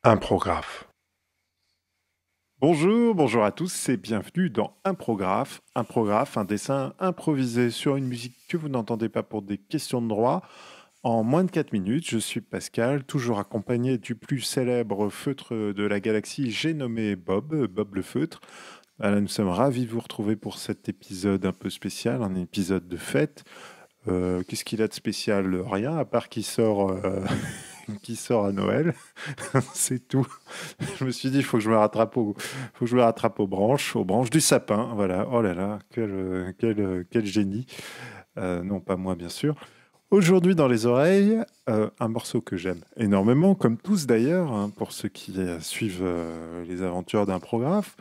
Imprographe. Bonjour à tous et bienvenue dans Imprographe. Imprographe, un dessin improvisé sur une musique que vous n'entendez pas pour des questions de droit. En moins de 4 minutes, je suis Pascal, toujours accompagné du plus célèbre feutre de la galaxie, j'ai nommé Bob le feutre. Voilà, nous sommes ravis de vous retrouver pour cet épisode un peu spécial, un épisode de fête. Qu'est-ce qu'il a de spécial? Rien, à part qui sort à Noël. C'est tout. Je me suis dit, il faut que je me rattrape faut que je me rattrape aux branches du sapin. Voilà. Oh là là, quel génie. Non, pas moi, bien sûr. Aujourd'hui, dans les oreilles, un morceau que j'aime énormément, comme tous d'ailleurs, hein, pour ceux qui suivent les aventures d'un prographe.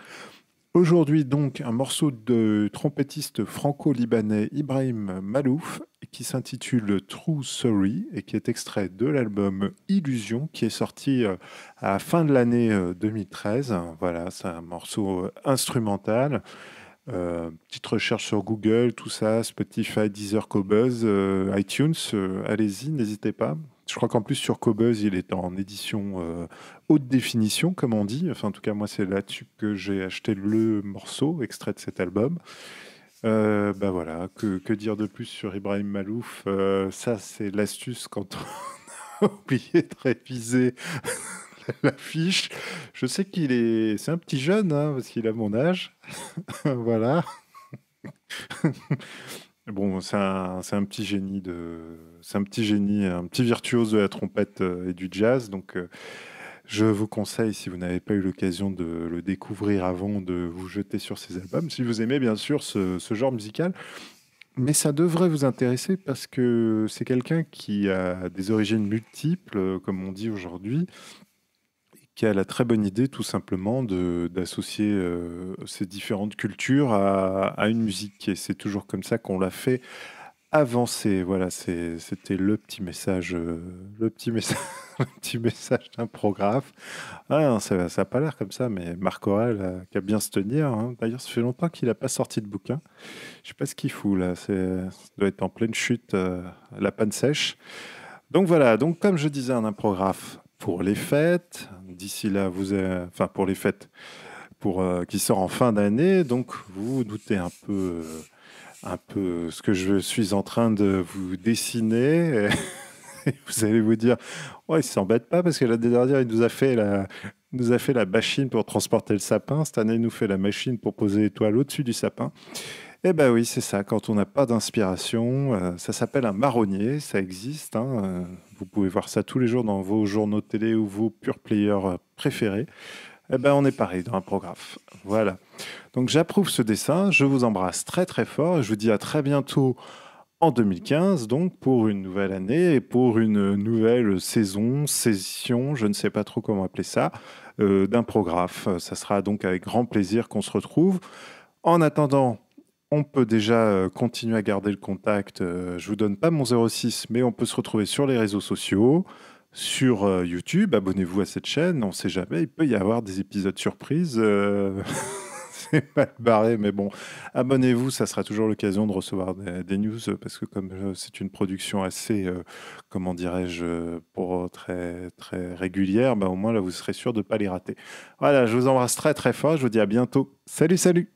Aujourd'hui, donc, un morceau de trompettiste franco-libanais Ibrahim Malouf qui s'intitule True Sorry et qui est extrait de l'album Illusion qui est sorti à la fin de l'année 2013. Voilà, c'est un morceau instrumental. Petite recherche sur Google, tout ça, Spotify, Deezer, Qobuz, iTunes, allez-y, n'hésitez pas. Je crois qu'en plus sur Qobuz, il est en édition haute définition, comme on dit. Enfin, en tout cas, moi, c'est là-dessus que j'ai acheté le morceau extrait de cet album. Bah voilà, que dire de plus sur Ibrahim Malouf? Ça, c'est l'astuce quand on a oublié de réviser l'affiche. Je sais c'est un petit jeune, hein, parce qu'il a mon âge. Voilà. Bon, c'est un petit génie c'est un petit génie, un petit virtuose de la trompette et du jazz. Donc, je vous conseille, si vous n'avez pas eu l'occasion de le découvrir avant, de vous jeter sur ses albums. Si vous aimez, bien sûr, ce genre musical. Mais ça devrait vous intéresser parce que c'est quelqu'un qui a des origines multiples, comme on dit aujourd'hui, qui a la très bonne idée, tout simplement, d'associer ces différentes cultures à une musique. Et c'est toujours comme ça qu'on l'a fait avancer. Voilà, c'était le petit message, le petit message d'un prographe. Ah, non, ça n'a pas l'air comme ça, mais Marc Aurèle qui a bien se tenir, hein. D'ailleurs, ça fait longtemps qu'il n'a pas sorti de bouquin. Je sais pas ce qu'il fout là. Ça doit être en pleine chute, la panne sèche. Donc voilà, donc comme je disais, un imprographe pour les fêtes. D'ici là, enfin pour les fêtes, qui sort en fin d'année. Donc vous vous doutez un peu ce que je suis en train de vous dessiner. Et vous allez vous dire, ouais, il s'embête pas parce que l'année dernière, il nous a fait la machine pour transporter le sapin. Cette année, il nous fait la machine pour poser l'étoile au-dessus du sapin. Eh ben oui, c'est ça. Quand on n'a pas d'inspiration, ça s'appelle un marronnier. Ça existe, hein. Vous pouvez voir ça tous les jours dans vos journaux de télé ou vos pure players préférés. Eh ben on est pareil dans un programme. Voilà. Donc j'approuve ce dessin. Je vous embrasse très très fort. Je vous dis à très bientôt en 2015, donc pour une nouvelle année et pour une nouvelle session, je ne sais pas trop comment appeler ça, d'un programme. Ça sera donc avec grand plaisir qu'on se retrouve. En attendant, on peut déjà continuer à garder le contact. Je vous donne pas mon 06, mais on peut se retrouver sur les réseaux sociaux, sur YouTube. Abonnez-vous à cette chaîne. On ne sait jamais, il peut y avoir des épisodes surprises. C'est mal barré, mais bon, abonnez-vous, ça sera toujours l'occasion de recevoir des news, parce que comme c'est une production assez, comment dirais-je, pour très, très régulière, bah, au moins là, vous serez sûr de ne pas les rater. Voilà, je vous embrasse très très fort, je vous dis à bientôt. Salut, salut!